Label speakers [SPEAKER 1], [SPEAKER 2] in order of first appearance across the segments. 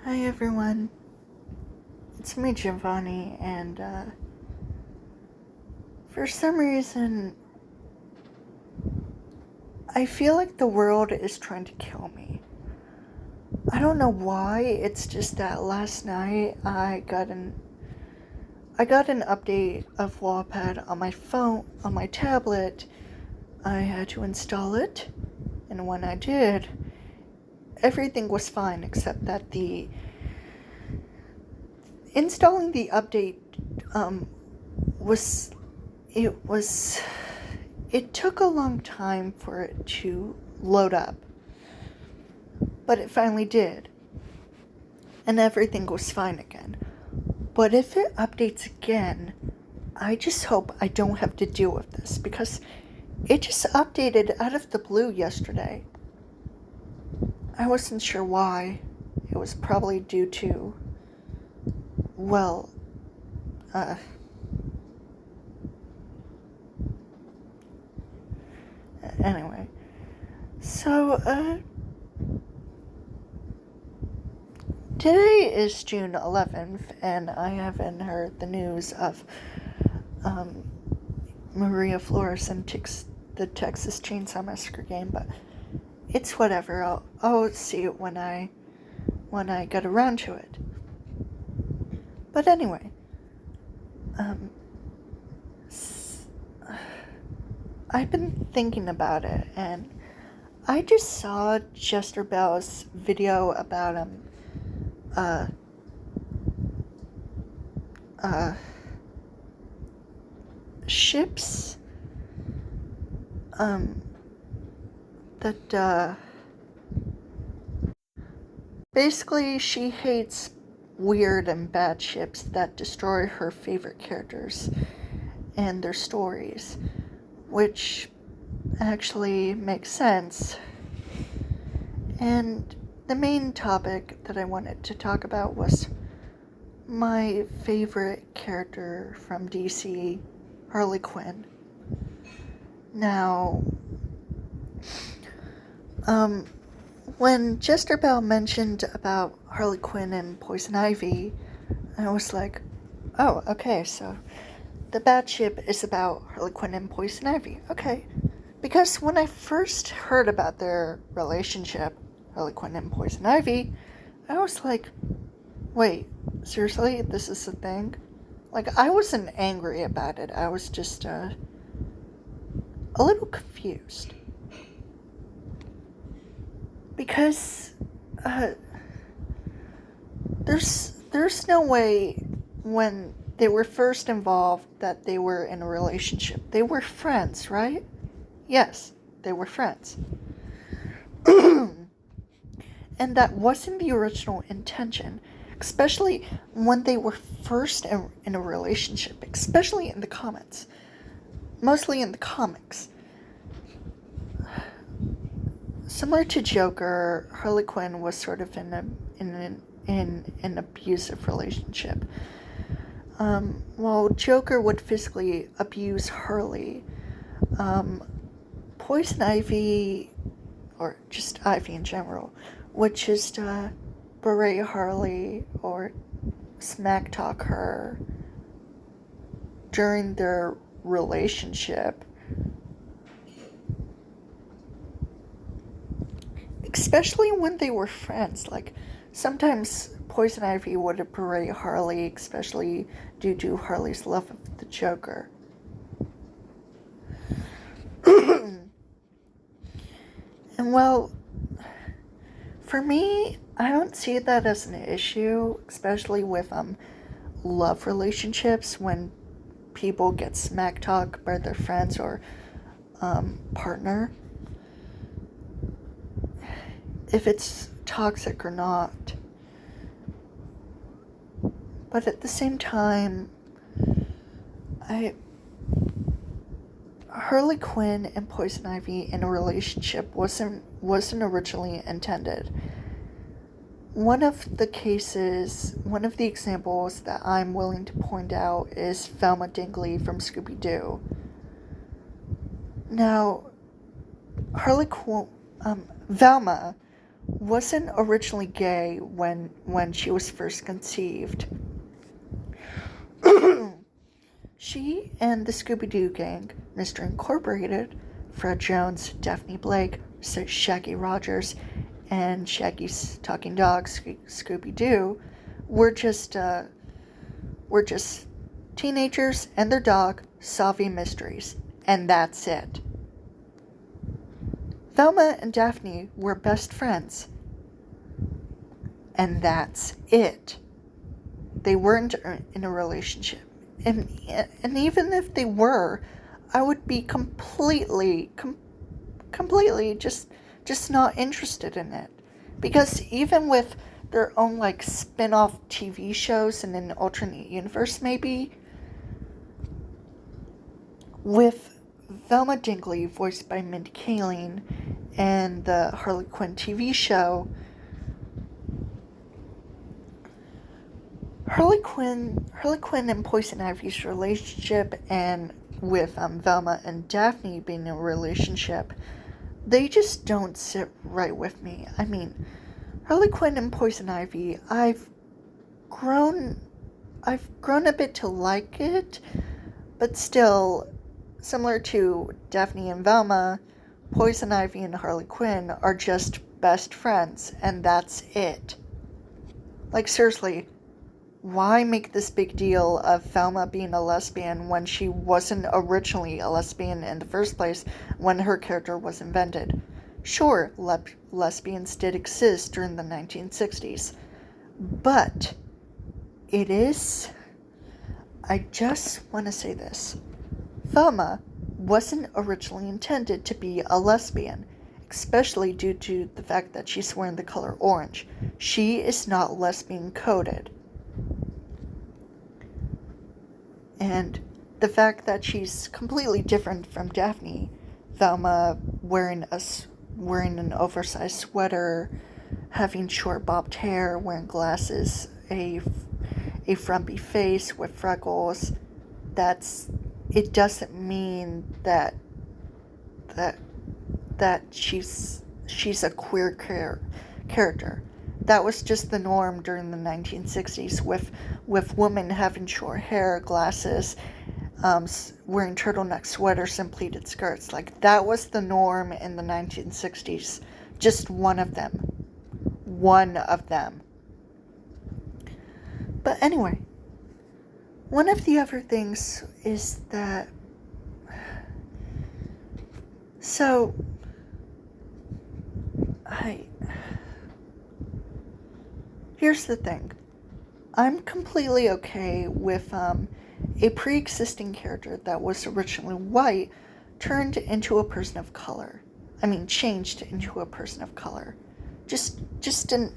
[SPEAKER 1] Hi everyone, it's me Giovanni, and for some reason I feel like the world is trying to kill me. I don't know why. It's just that last night I got an update of Wattpad on my phone, on my tablet. I had to install it, and when I did, everything was fine except that the installing the update it took a long time for it to load up, but it finally did, and everything was fine again. But if it updates again, I just hope I don't have to deal with this, because it just updated out of the blue yesterday. I wasn't sure why. It was probably due to, anyway. So, today is June 11th, and I haven't heard the news of, Maria Flores and the Texas Chainsaw Massacre game, but it's whatever. I'll see it when I get around to it. But anyway, I've been thinking about it, and I just saw Jester Bell's video about ships that basically she hates weird and bad ships that destroy her favorite characters and their stories, which actually makes sense. And the main topic that I wanted to talk about was my favorite character from DC, Harley Quinn. Now, when Jester Bell mentioned about Harley Quinn and Poison Ivy, I was like, oh, okay, so the bad ship is about Harley Quinn and Poison Ivy. Okay. Because when I first heard about their relationship, Harley Quinn and Poison Ivy, I was like, wait, seriously? This is a thing? Like, I wasn't angry about it. I was just, a little confused. Because, there's no way when they were first involved that they were in a relationship. They were friends, right? Yes, they were friends. And that wasn't the original intention, especially when they were first in a relationship, especially in the comics. Mostly in the comics. Similar to Joker, Harley Quinn was sort of in an abusive relationship. While Joker would physically abuse Harley, Poison Ivy, or just Ivy in general, would just berate Harley or smack talk her during their relationship. Especially when they were friends. Like, sometimes Poison Ivy would berate Harley, especially due to Harley's love of the Joker. And well, for me, I don't see that as an issue, especially with love relationships, when people get smack talk by their friends or partner, if it's toxic or not. But at the same time, Harley Quinn and Poison Ivy in a relationship wasn't originally intended. One of the examples that I'm willing to point out is Velma Dingley from Scooby-Doo. Now, Velma wasn't originally gay when she was first conceived. She and the Scooby-Doo gang, Mr. Incorporated, Fred Jones, Daphne Blake, Shaggy Rogers, and Shaggy's talking dog, Scooby-Doo, were just teenagers and their dog solving mysteries, and that's it. Velma and Daphne were best friends, and that's it. They weren't in a relationship. And even if they were, I would be completely just not interested in it. Because even with their own, like, spin-off TV shows in an alternate universe, maybe, with Velma Dingley, voiced by Mindy Kaling, and the Harley Quinn TV show, Harley Quinn and Poison Ivy's relationship, and with Velma and Daphne being in a relationship, they just don't sit right with me. I mean, Harley Quinn and Poison Ivy, I've grown a bit to like it, but still, similar to Daphne and Velma, Poison Ivy and Harley Quinn are just best friends, and that's it. Like, seriously, why make this big deal of Velma being a lesbian when she wasn't originally a lesbian in the first place when her character was invented? Sure, lesbians did exist during the 1960s, but I just want to say this. Velma wasn't originally intended to be a lesbian, especially due to the fact that she's wearing the color orange. She is not lesbian coded. And the fact that she's completely different from Daphne, Velma wearing an oversized sweater, having short bobbed hair, wearing glasses, a frumpy face with freckles, it doesn't mean that she's a queer character. That was just the norm during the 1960s with women having short hair, glasses, wearing turtleneck sweaters and pleated skirts. Like, that was the norm in the 1960s. Just one of them. One of them. But anyway, one of the other things is that, so, here's the thing. I'm completely okay with a pre-existing character that was originally white turned into a person of color. Changed into a person of color. Just an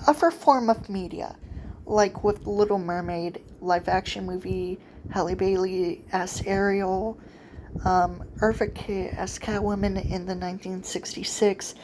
[SPEAKER 1] upper form of media, like with Little Mermaid live action movie, Halle Bailey as Ariel, Eartha Kitt as Catwoman in the 1966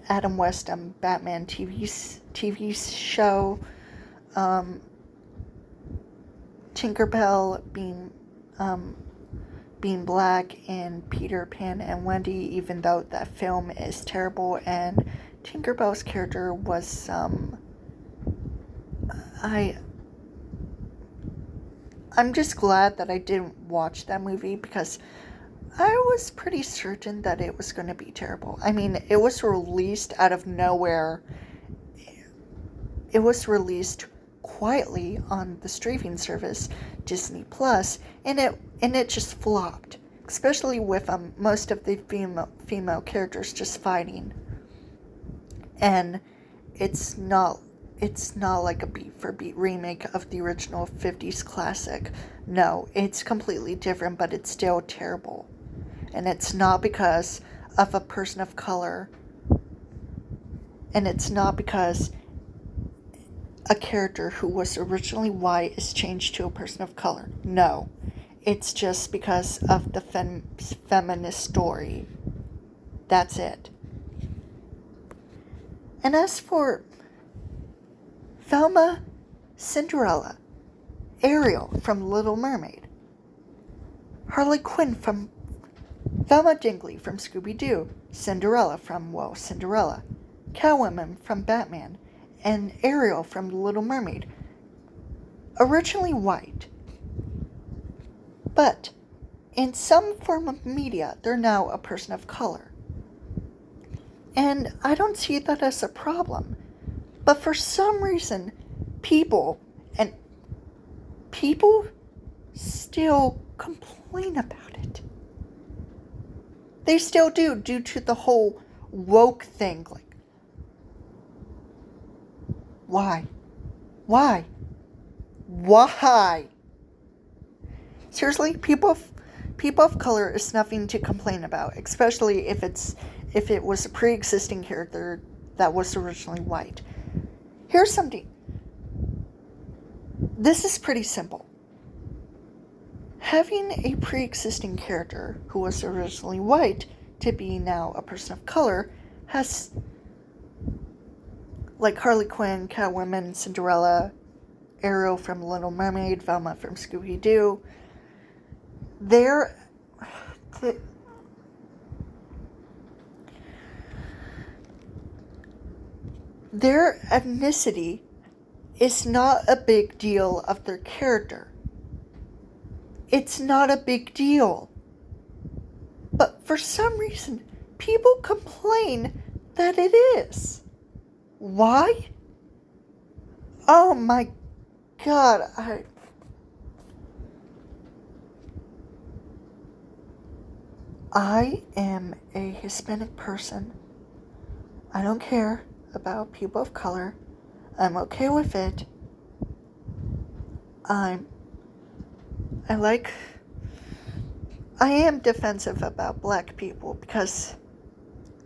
[SPEAKER 1] Adam West Batman TV show, Tinkerbell being black in Peter Pan and Wendy, even though that film is terrible, and Tinkerbell's character was I'm just glad that I didn't watch that movie, because I was pretty certain that it was going to be terrible. It was released out of nowhere. It was released quietly on the streaming service Disney Plus, and it just flopped, especially with most of the female characters just fighting. And it's not like a beat for beat remake of the original 50s classic. No, it's completely different, but it's still terrible. And it's not because of a person of color. And it's not because a character who was originally white is changed to a person of color. No. It's just because of the feminist story. That's it. And as for Velma, Cinderella, Ariel from Little Mermaid, Harley Quinn from Velma Dingley from Scooby-Doo, Cinderella from, Cinderella. Catwoman from Batman, and Ariel from The Little Mermaid. Originally white. But in some form of media, they're now a person of color. And I don't see that as a problem. But for some reason, people still complain about it. They still do, due to the whole woke thing. Like, why? Why? Why? Seriously, people of color is nothing to complain about, especially if it was a pre-existing character that was originally white. Here's something. This is pretty simple. Having a pre-existing character who was originally white to be now a person of color has, like Harley Quinn, Catwoman, Cinderella, Ariel from Little Mermaid, Velma from Scooby-Doo, their ethnicity is not a big deal of their character. It's not a big deal. But for some reason, people complain that it is. Why? Oh my God, I am a Hispanic person. I don't care about people of color. I'm okay with it. I am defensive about black people because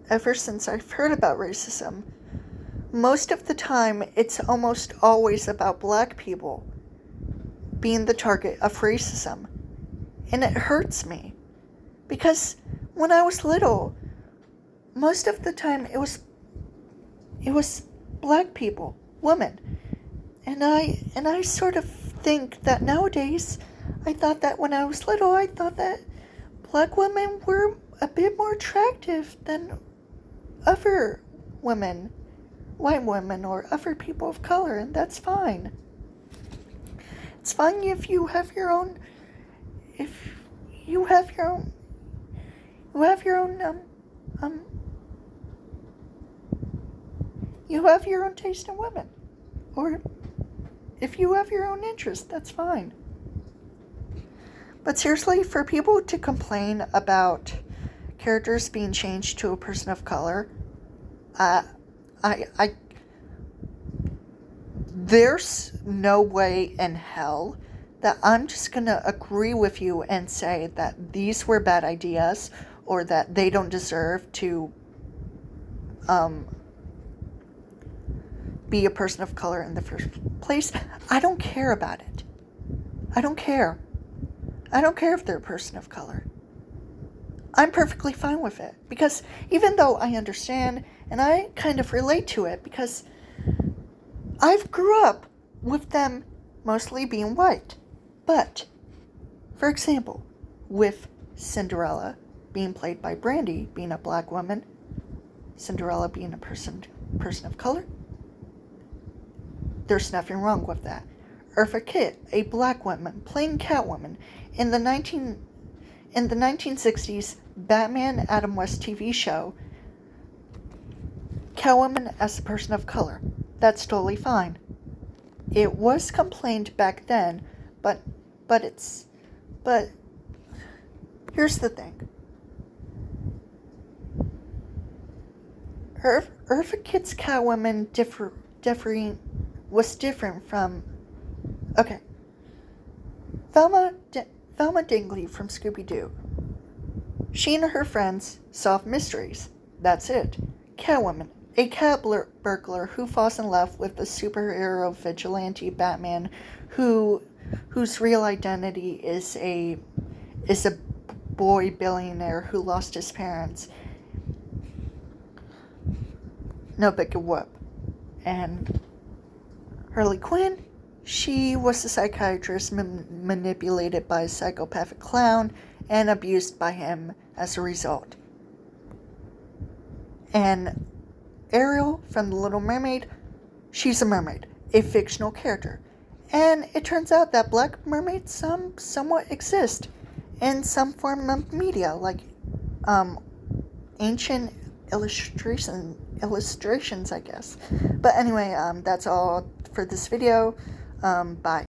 [SPEAKER 1] ever since I've heard about racism, most of the time it's almost always about black people being the target of racism. And it hurts me because when I was little, most of the time it was black people, women. And I sort of think that nowadays, I thought that when I was little, I thought that black women were a bit more attractive than other women, white women, or other people of color, and that's fine. It's fine if you have your own, taste in women, or if you have your own interest, that's fine. But seriously, for people to complain about characters being changed to a person of color, there's no way in hell that I'm just gonna agree with you and say that these were bad ideas or that they don't deserve to be a person of color in the first place. I don't care about it. I don't care. I don't care if they're a person of color. I'm perfectly fine with it. Because even though I understand and I kind of relate to it, because I've grew up with them mostly being white. But, for example, with Cinderella being played by Brandy, being a black woman, Cinderella being a person of color, there's nothing wrong with that. Eartha Kitt, a black woman playing Catwoman in the 1960s Batman Adam West TV show, Catwoman as a person of color. That's totally fine. It was complained back then, but here's the thing. Eartha Kitt's Catwoman was different from... Okay. Velma Dingley from Scooby-Doo. She and her friends solve mysteries. That's it. Catwoman, a cat burglar who falls in love with the superhero vigilante Batman, whose real identity is a boy billionaire who lost his parents. No big whoop. And Harley Quinn, she was a psychiatrist manipulated by a psychopathic clown and abused by him as a result. And Ariel from The Little Mermaid, she's a mermaid, a fictional character. And it turns out that black mermaids somewhat exist in some form of media, like ancient illustrations, I guess. But anyway, that's all for this video. Bye.